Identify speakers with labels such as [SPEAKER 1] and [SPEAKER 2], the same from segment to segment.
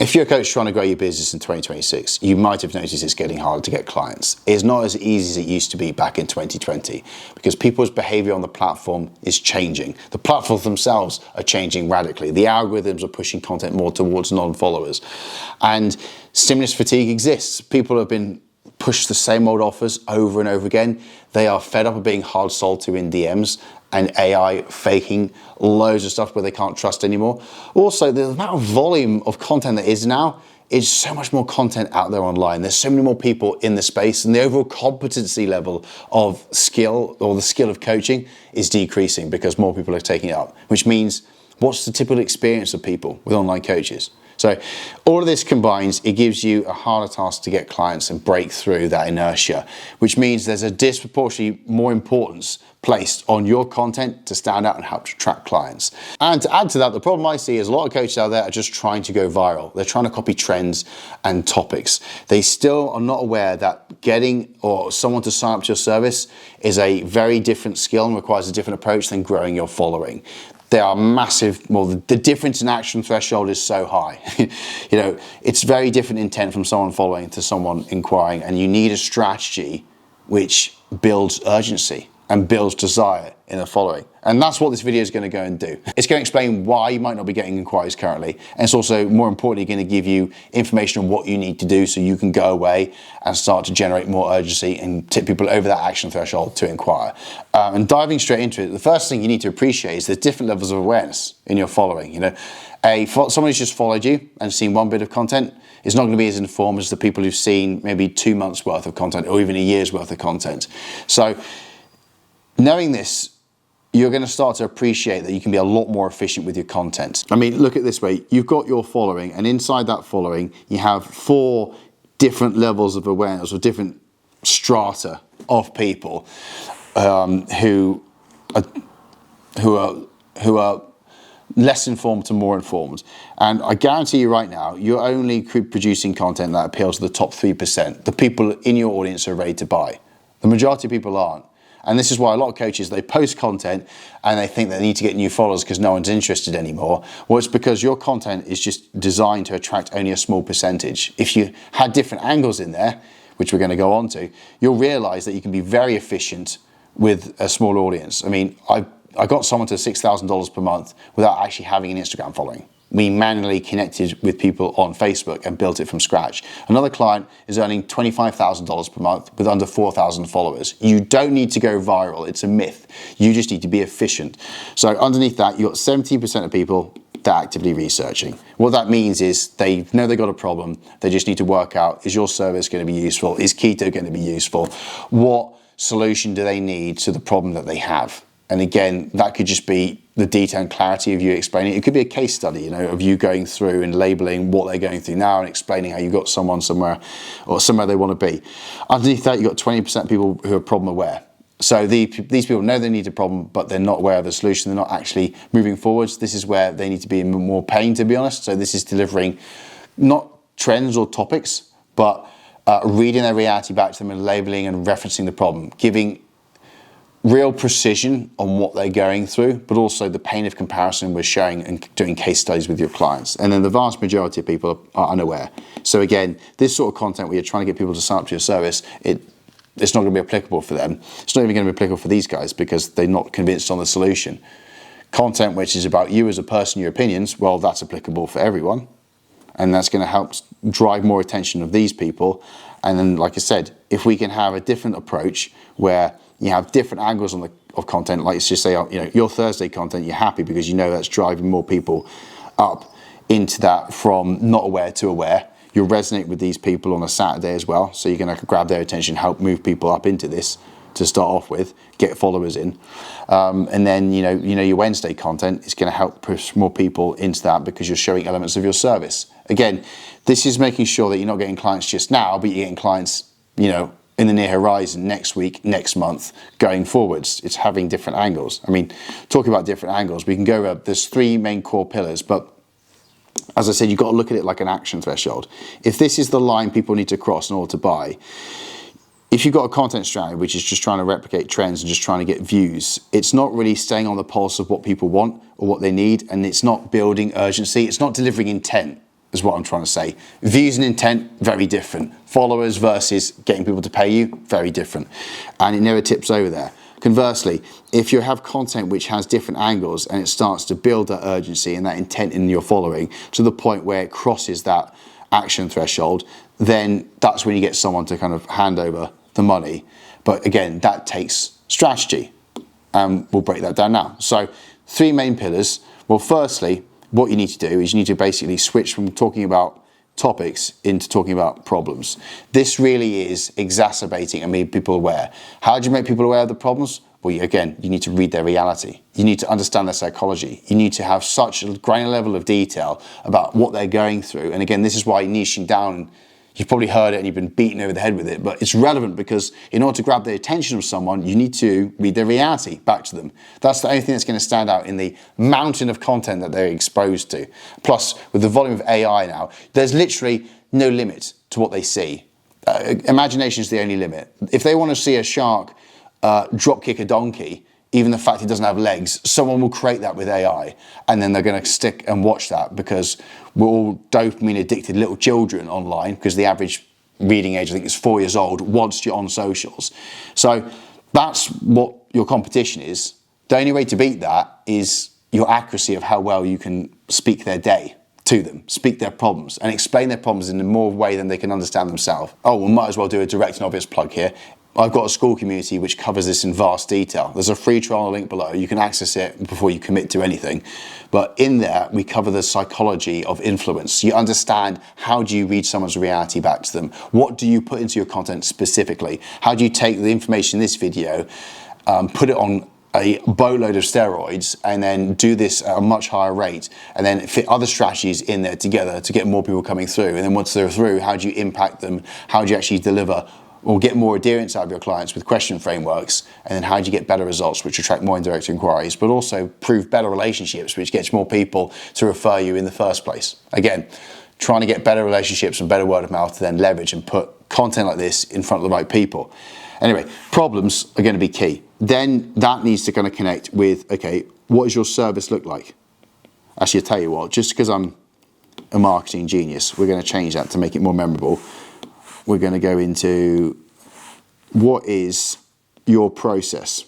[SPEAKER 1] If you're a coach trying to grow your business in 2026, you might have noticed it's getting harder to get clients. It's not as easy as it used to be back in 2020 because people's behavior on the platform is changing. The platforms themselves are changing radically. The algorithms are pushing content more towards non-followers. And stimulus fatigue exists. People have been pushed the same old offers over and over again. They are fed up of being hard sold to in DMs and AI faking loads of stuff where they can't trust anymore. Also, the amount of volume of content that is now is so much more content out there online. There's so many more people in the space, and the overall competency level of skill, or the skill of coaching, is decreasing because more people are taking it up, which means what's the typical experience of people with online coaches? So all of this combines, it gives you a harder task to get clients and break through that inertia, which means there's a disproportionately more importance placed on your content to stand out and help to attract clients. And to add to that, the problem I see is a lot of coaches out there are just trying to go viral. They're trying to copy trends and topics. They still are not aware that getting or someone to sign up to your service is a very different skill and requires a different approach than growing your following. They are massive. Well, the difference in action threshold is so high. It's very different intent from someone following to someone inquiring, and you need a strategy which builds urgency and builds desire in the following. And that's what this video is going to go and do. It's going to explain why you might not be getting inquiries currently. And it's also, more importantly, going to give you information on what you need to do so you can go away and start to generate more urgency and tip people over that action threshold to inquire. And diving straight into it, the first thing you need to appreciate is there's different levels of awareness in your following. Someone who's just followed you and seen one bit of content is not going to be as informed as the people who've seen maybe 2 months worth of content or even a year's worth of content. So knowing this, you're going to start to appreciate that you can be a lot more efficient with your content. I mean, look at it this way. You've got your following, and inside that following, you have 4 different levels of awareness or different strata of people who are less informed to more informed. And I guarantee you right now, you're only producing content that appeals to the top 3%, the people in your audience who are ready to buy. The majority of people aren't. And this is why a lot of coaches, they post content and they think they need to get new followers because no one's interested anymore. Well, it's because your content is just designed to attract only a small percentage. If you had different angles in there, which we're going to go on to, you'll realize that you can be very efficient with a small audience. I mean, I got someone to $6,000 per month without actually having an Instagram following. We manually connected with people on Facebook and built it from scratch. Another client is earning $25,000 per month with under 4,000 followers. You don't need to go viral. It's a myth. You just need to be efficient. So underneath that, you've got 17% of people that are actively researching. What that means is they know they've got a problem. They just need to work out, is your service going to be useful? Is keto going to be useful? What solution do they need to the problem that they have? And again, that could just be the detail and clarity of you explaining. It could be a case study, of you going through and labeling what they're going through now and explaining how you got someone somewhere or somewhere they want to be. Underneath that, you've got 20% of people who are problem aware. So these people know they need a problem, but they're not aware of the solution. They're not actually moving forwards. This is where they need to be in more pain, to be honest. So this is delivering not trends or topics, but reading their reality back to them and labeling and referencing the problem, giving real precision on what they're going through, but also the pain of comparison we're showing and doing case studies with your clients. And then the vast majority of people are unaware. So again, this sort of content where you're trying to get people to sign up to your service, it's not going to be applicable for them. It's not even going to be applicable for these guys because they're not convinced on the solution. Content which is about you as a person, your opinions, well, that's applicable for everyone. And that's going to help drive more attention of these people. And then, like I said, if we can have a different approach where you have different angles of content, like let's just say, your Thursday content, you're happy because you know that's driving more people up into that from not aware to aware. You'll resonate with these people on a Saturday as well. So you're going to grab their attention, help move people up into this to start off with, get followers in. And then, your Wednesday content is going to help push more people into that because you're showing elements of your service. Again, this is making sure that you're not getting clients just now, but you're getting clients, in the near horizon, next week, next month, going forwards. It's having different angles. I mean, talking about different angles, we can go over, there's 3 main core pillars, but as I said, you've got to look at it like an action threshold. If this is the line people need to cross in order to buy, if you've got a content strategy which is just trying to replicate trends and just trying to get views, it's not really staying on the pulse of what people want or what they need, and it's not building urgency, it's not delivering intent. is what I'm trying to say. Views and intent, very different. Followers versus getting people to pay you, very different. And it never tips over there. Conversely, if you have content which has different angles and it starts to build that urgency and that intent in your following to the point where it crosses that action threshold, then that's when you get someone to kind of hand over the money. But again, that takes strategy. We'll break that down now. So 3 main pillars. Well, firstly, what you need to do is you need to basically switch from talking about topics into talking about problems. This really is exacerbating and making people aware. How do you make people aware of the problems? Well, again, you need to read their reality. You need to understand their psychology. You need to have such a granular level of detail about what they're going through. And again, this is why niching down, you've probably heard it and you've been beaten over the head with it, but it's relevant because in order to grab the attention of someone, you need to read their reality back to them. That's the only thing that's going to stand out in the mountain of content that they're exposed to. Plus, with the volume of AI now, there's literally no limit to what they see. Imagination is the only limit. If they want to see a shark drop kick a donkey, even the fact it doesn't have legs, someone will create that with AI, and then they're going to stick and watch that because we're all dopamine addicted little children online, because the average reading age, I think, is 4 years old once you're on socials. So that's what your competition is. The only way to beat that is your accuracy of how well you can speak their day to them, speak their problems, and explain their problems in a more way than they can understand themselves. Oh, we might as well do a direct and obvious plug here. I've got a school community which covers this in vast detail. There's a free trial link below. You can access it before you commit to anything. But in there, we cover the psychology of influence. You understand, how do you read someone's reality back to them? What do you put into your content specifically? How do you take the information in this video, put it on a boatload of steroids, and then do this at a much higher rate, and then fit other strategies in there together to get more people coming through? And then once they're through, how do you impact them? How do you actually deliver or get more adherence out of your clients with question frameworks? And then how do you get better results, which attract more indirect inquiries, but also prove better relationships, which gets more people to refer you in the first place? Again, trying to get better relationships and better word of mouth to then leverage and put content like this in front of the right people. Anyway, problems are going to be key. Then that needs to kind of connect with, okay, what does your service look like? Actually, I'll tell you what, just because I'm a marketing genius, we're going to change that to make it more memorable. We're going to go into, what is your process?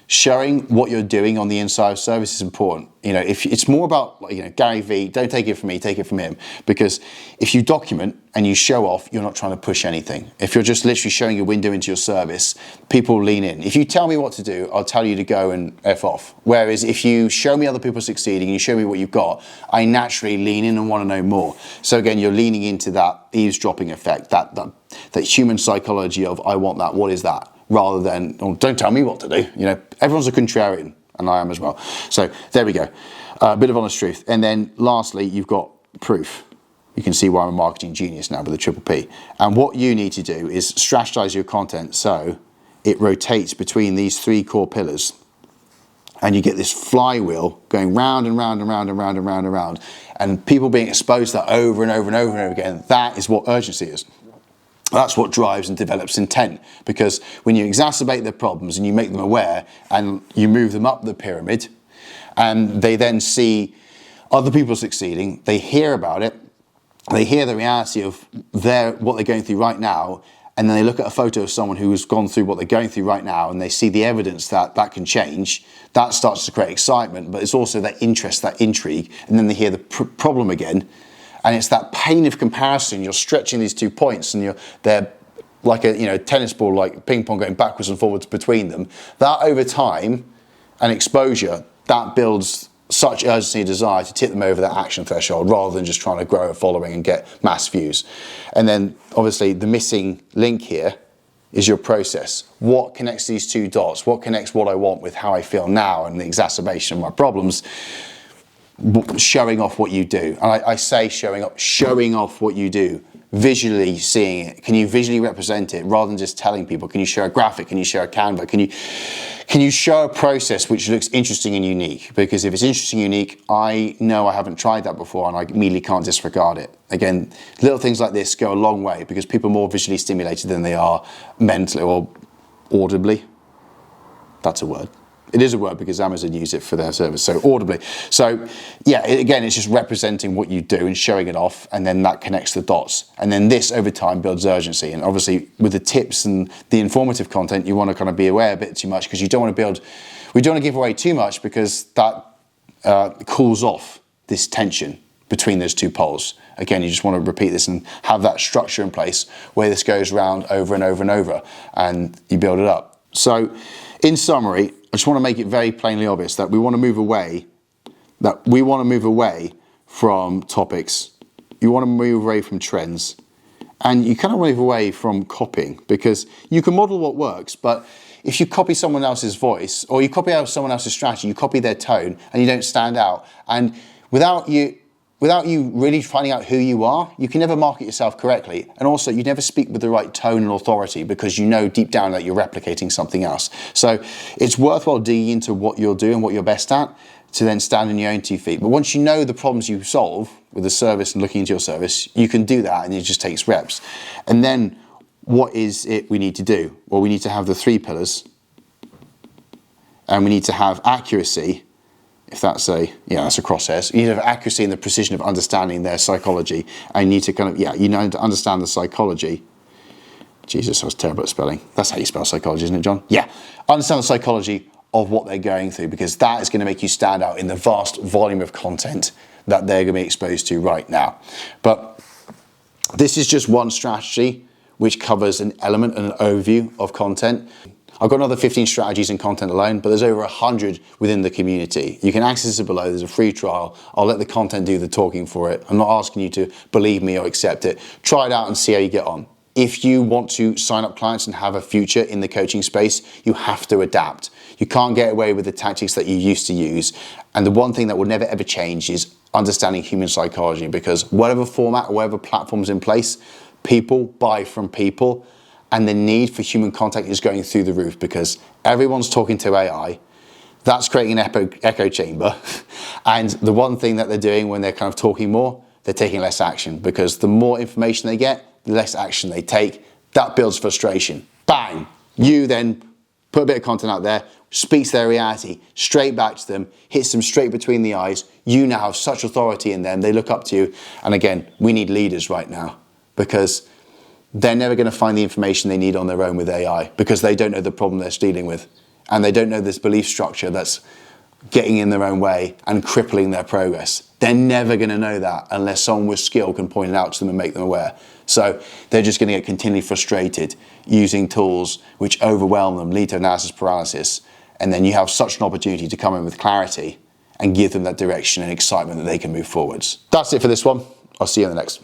[SPEAKER 1] Showing what you're doing on the inside of service is important. You know, if it's more about, like, you know, Gary Vee, don't take it from me, take it from him. Because if you document and you show off, you're not trying to push anything. If you're just literally showing a window into your service, people lean in. If you tell me what to do, I'll tell you to go and F off. Whereas if you show me other people succeeding and you show me what you've got, I naturally lean in and want to know more. So again, you're leaning into that eavesdropping effect, that human psychology of, I want that, what is that? Rather than, oh, don't tell me what to do. You know, everyone's a contrarian, and I am as well. So there we go. A bit of honest truth. And then lastly, you've got proof. You can see why I'm a marketing genius now with a triple P. And what you need to do is strategize your content so it rotates between these 3 core pillars. And you get this flywheel going round and round and round and round and round and round. And people being exposed to that over and over and over and over again. That is what urgency is. That's what drives and develops intent, because when you exacerbate their problems and you make them aware and you move them up the pyramid, and they then see other people succeeding, they hear about it, they hear the reality of what they're going through right now, and then they look at a photo of someone who's gone through what they're going through right now, and they see the evidence that that can change. That starts to create excitement, but it's also that interest, that intrigue, and then they hear the problem again. And it's that pain of comparison. You're stretching these 2 points, and they're like a tennis ball, like ping pong, going backwards and forwards between them. That over time and exposure, that builds such urgency and desire to tip them over that action threshold, rather than just trying to grow a following and get mass views. And then obviously the missing link here is your process. What connects these 2 dots? What connects what I want with how I feel now and the exacerbation of my problems? Showing off what you do. And I say showing off what you do, visually seeing it. Can you visually represent it rather than just telling people? Can you show a graphic? Can you show a Canva? Can you show a process which looks interesting and unique? Because if it's interesting and unique, I know I haven't tried that before, and I immediately can't disregard it. Again, little things like this go a long way, because people are more visually stimulated than they are mentally or audibly. That's a word. It is a word because Amazon use it for their service, so audibly. So yeah, again, it's just representing what you do and showing it off, and then that connects the dots. And then this over time builds urgency. And obviously with the tips and the informative content, you want to kind of be aware a bit too much, because you don't want to we don't want to give away too much, because that cools off this tension between those two poles. Again, you just want to repeat this and have that structure in place where this goes round over and over and over, and you build it up. So in summary, I just want to make it very plainly obvious that we want to move away, from topics. You want to move away from trends, and you kind of move away from copying, because you can model what works, but if you copy someone else's voice, or you copy out someone else's strategy, you copy their tone and you don't stand out. And without you really finding out who you are, you can never market yourself correctly. And also, you never speak with the right tone and authority, because you know deep down that you're replicating something else. So it's worthwhile digging into what you're doing, what you're best at, to then stand on your own 2 feet. But once you know the problems you solve with the service and looking into your service, you can do that, and it just takes reps. And then what is it we need to do? Well, we need to have the 3 pillars, and we need to have accuracy. If that's that's a crosshairs. You need to have accuracy and the precision of understanding their psychology. And you need to to understand the psychology. Jesus, I was terrible at spelling. That's how you spell psychology, isn't it, John? Yeah. Understand the psychology of what they're going through, because that is going to make you stand out in the vast volume of content that they're going to be exposed to right now. But this is just one strategy which covers an element and an overview of content. I've got another 15 strategies in content alone, but there's over 100 within the community. You can access it below. There's a free trial. I'll let the content do the talking for it. I'm not asking you to believe me or accept it. Try it out and see how you get on. If you want to sign up clients and have a future in the coaching space, you have to adapt. You can't get away with the tactics that you used to use. And the one thing that will never ever change is understanding human psychology, because whatever format or whatever platform's in place, people buy from people, and the need for human contact is going through the roof, because everyone's talking to AI. That's creating an echo chamber. And the one thing that they're doing when they're kind of talking more, they're taking less action, because the more information they get, the less action they take. That builds frustration. Bang! You then put a bit of content out there, speaks their reality straight back to them, hits them straight between the eyes. You now have such authority in them, they look up to you. And again, we need leaders right now, because they're never going to find the information they need on their own with AI, because they don't know the problem they're dealing with, and they don't know this belief structure that's getting in their own way and crippling their progress. They're never going to know that unless someone with skill can point it out to them and make them aware. So they're just going to get continually frustrated using tools which overwhelm them, lead to analysis paralysis, and then you have such an opportunity to come in with clarity and give them that direction and excitement that they can move forwards. That's it for this one. I'll see you in the next.